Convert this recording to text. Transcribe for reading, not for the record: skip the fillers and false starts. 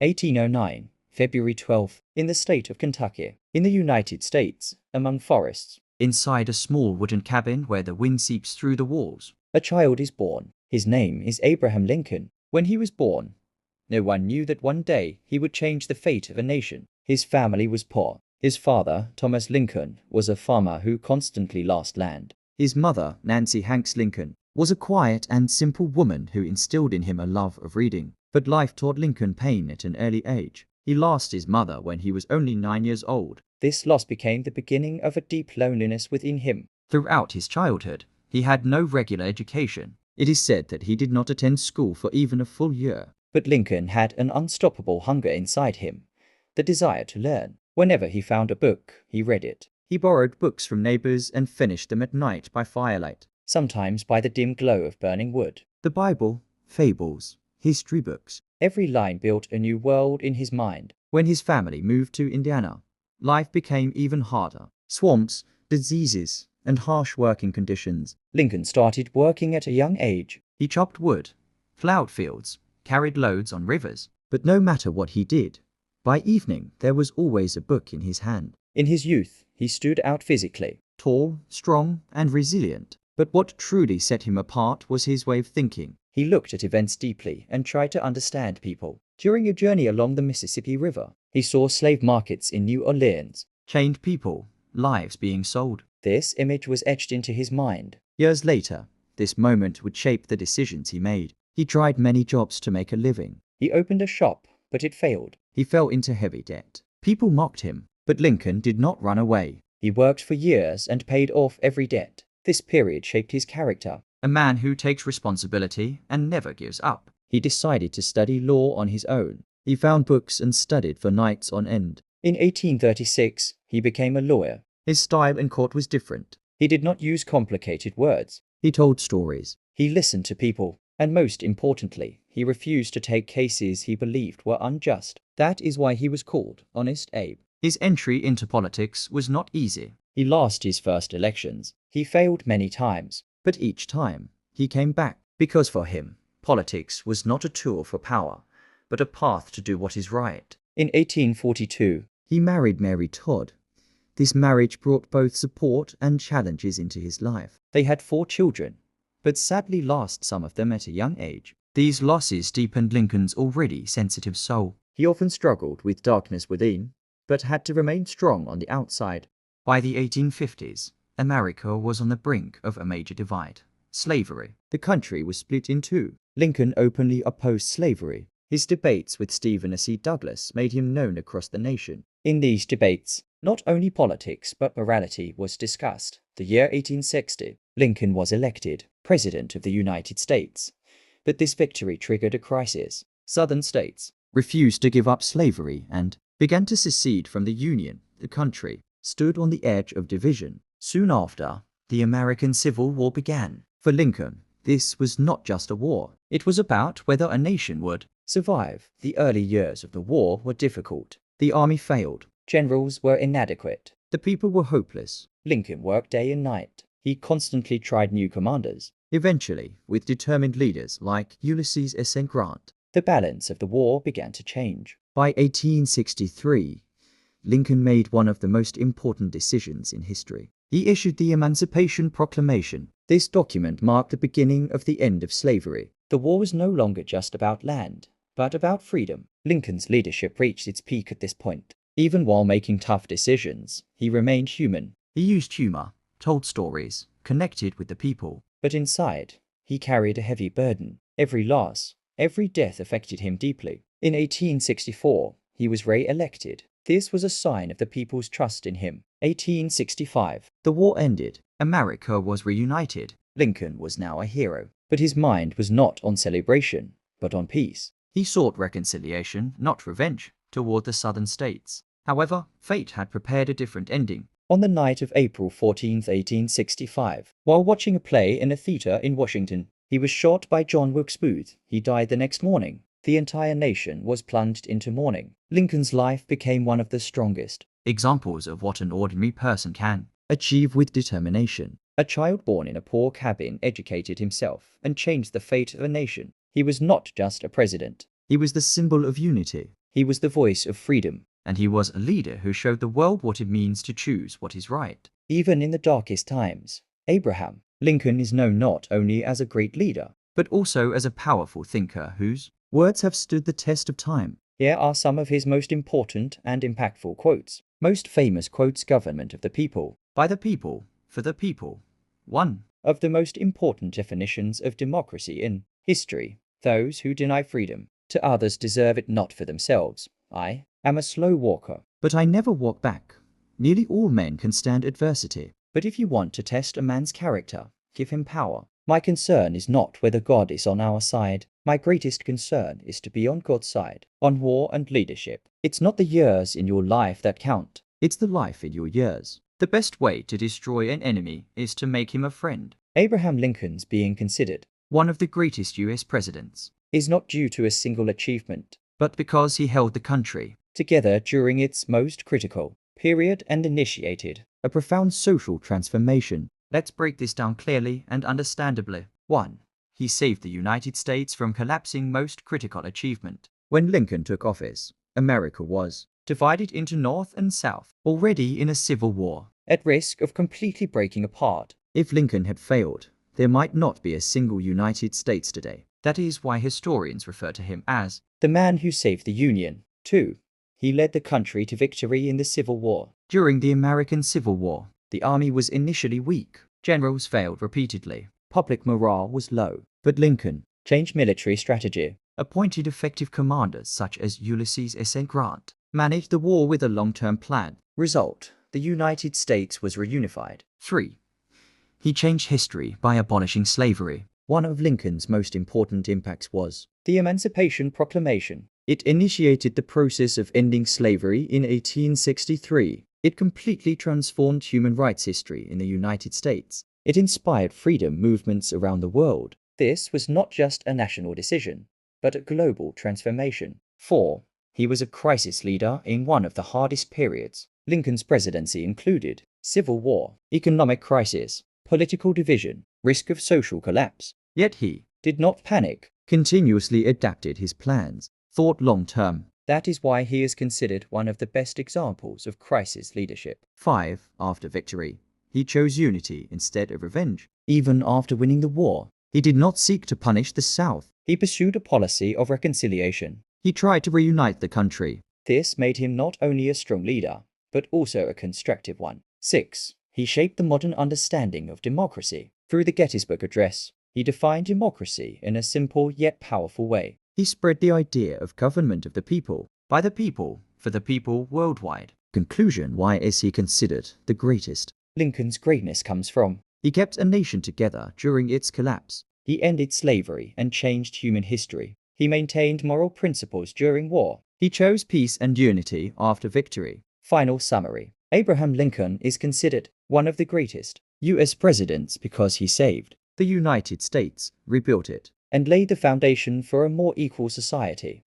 1809, February 12th, in the state of Kentucky, in the United States, among forests. Inside a small wooden cabin where the wind seeps through the walls, a child is born. His name is Abraham Lincoln. When he was born, no one knew that one day he would change the fate of a nation. His family was poor. His father, Thomas Lincoln, was a farmer who constantly lost land. His mother, Nancy Hanks Lincoln, was a quiet and simple woman who instilled in him a love of reading. But life taught Lincoln pain at an early age. He lost his mother when he was only 9 years old. This loss became the beginning of a deep loneliness within him. Throughout his childhood, he had no regular education. It is said that he did not attend school for even a full year. But Lincoln had an unstoppable hunger inside him, the desire to learn. Whenever he found a book, he read it. He borrowed books from neighbors and finished them at night by firelight, sometimes by the dim glow of burning wood. The Bible, fables, history books. Every line built a new world in his mind. When his family moved to Indiana, life became even harder. Swamps, diseases, and harsh working conditions. Lincoln started working at a young age. He chopped wood, plowed fields, carried loads on rivers. But no matter what he did, by evening there was always a book in his hand. In his youth, he stood out physically, tall, strong, and resilient. But what truly set him apart was his way of thinking. He looked at events deeply and tried to understand people. During a journey along the Mississippi River, he saw slave markets in New Orleans, chained people, lives being sold. This image was etched into his mind. Years later, this moment would shape the decisions he made. He tried many jobs to make a living. He opened a shop, but it failed. He fell into heavy debt. People mocked him, but Lincoln did not run away. He worked for years and paid off every debt. This period shaped his character, a man who takes responsibility and never gives up. He decided to study law on his own. He found books and studied for nights on end. In 1836, he became a lawyer. His style in court was different. He did not use complicated words. He told stories. He listened to people. And most importantly, he refused to take cases he believed were unjust. That is why he was called Honest Abe. His entry into politics was not easy. He lost his first elections. He failed many times. But each time, he came back. Because for him, politics was not a tool for power, but a path to do what is right. In 1842, he married Mary Todd. This marriage brought both support and challenges into his life. They had 4 children, but sadly lost some of them at a young age. These losses deepened Lincoln's already sensitive soul. He often struggled with darkness within, but had to remain strong on the outside. By the 1850s, America was on the brink of a major divide: slavery. The country was split in two. Lincoln openly opposed slavery. His debates with Stephen C. Douglas made him known across the nation. In these debates, not only politics but morality was discussed. The year 1860, Lincoln was elected President of the United States. But this victory triggered a crisis. Southern states refused to give up slavery and began to secede from the Union. The country stood on the edge of division. Soon after, the American Civil War began. For Lincoln, this was not just a war. It was about whether a nation would survive. The early years of the war were difficult. The army failed. Generals were inadequate. The people were hopeless. Lincoln worked day and night. He constantly tried new commanders. Eventually, with determined leaders like Ulysses S. Grant, the balance of the war began to change. By 1863, Lincoln made one of the most important decisions in history. He issued the Emancipation Proclamation. This document marked the beginning of the end of slavery. The war was no longer just about land, but about freedom. Lincoln's leadership reached its peak at this point. Even while making tough decisions, he remained human. He used humor, told stories, connected with the people. But inside, he carried a heavy burden. Every loss, every death affected him deeply. In 1864, he was re-elected. This was a sign of the people's trust in him. 1865. The war ended. America was reunited. Lincoln was now a hero. But his mind was not on celebration, but on peace. He sought reconciliation, not revenge, toward the southern states. However, fate had prepared a different ending. On the night of April 14, 1865, while watching a play in a theater in Washington, he was shot by John Wilkes Booth. He died the next morning. The entire nation was plunged into mourning. Lincoln's life became one of the strongest examples of what an ordinary person can achieve with determination. A child born in a poor cabin educated himself and changed the fate of a nation. He was not just a president. He was the symbol of unity. He was the voice of freedom, and he was a leader who showed the world what it means to choose what is right. Even in the darkest times, Abraham Lincoln is known not only as a great leader, but also as a powerful thinker whose words have stood the test of time. Here are some of his most important and impactful quotes. Most famous quotes: government of the people, by the people, for the people. One of the most important definitions of democracy in history. Those who deny freedom to others deserve it not for themselves. I am a slow walker, but I never walk back. Nearly all men can stand adversity. But if you want to test a man's character, give him power. My concern is not whether God is on our side. My greatest concern is to be on God's side. On war and leadership, it's not the years in your life that count. It's the life in your years. The best way to destroy an enemy is to make him a friend. Abraham Lincoln's being considered one of the greatest US presidents is not due to a single achievement, but because he held the country together during its most critical period and initiated a profound social transformation. Let's break this down clearly and understandably. 1. He saved the United States from collapsing. Most critical achievement. When Lincoln took office, America was divided into North and South, already in a civil war, at risk of completely breaking apart. If Lincoln had failed, there might not be a single United States today. That is why historians refer to him as the man who saved the Union. 2. He led the country to victory in the Civil War. During the American Civil War, the army was initially weak. Generals failed repeatedly. Public morale was low. But Lincoln changed military strategy, appointed effective commanders such as Ulysses S. Grant, managed the war with a long-term plan. Result: the United States was reunified. 3. He changed history by abolishing slavery. One of Lincoln's most important impacts was the Emancipation Proclamation. It initiated the process of ending slavery in 1863. It completely transformed human rights history in the United States. It inspired freedom movements around the world. This was not just a national decision, but a global transformation. 4. He was a crisis leader in one of the hardest periods. Lincoln's presidency included civil war, economic crisis, political division, risk of social collapse. Yet he did not panic, continuously adapted his plans, thought long-term. That is why he is considered one of the best examples of crisis leadership. 5. After victory, he chose unity instead of revenge. Even after winning the war, he did not seek to punish the South. He pursued a policy of reconciliation. He tried to reunite the country. This made him not only a strong leader, but also a constructive one. 6. He shaped the modern understanding of democracy. Through the Gettysburg Address, he defined democracy in a simple yet powerful way. He spread the idea of government of the people, by the people, for the people worldwide. Conclusion: why is he considered the greatest? Lincoln's greatness comes from he kept a nation together during its collapse. He ended slavery and changed human history. He maintained moral principles during war. He chose peace and unity after victory. Final summary: Abraham Lincoln is considered one of the greatest US presidents because he saved the United States, rebuilt it, and laid the foundation for a more equal society.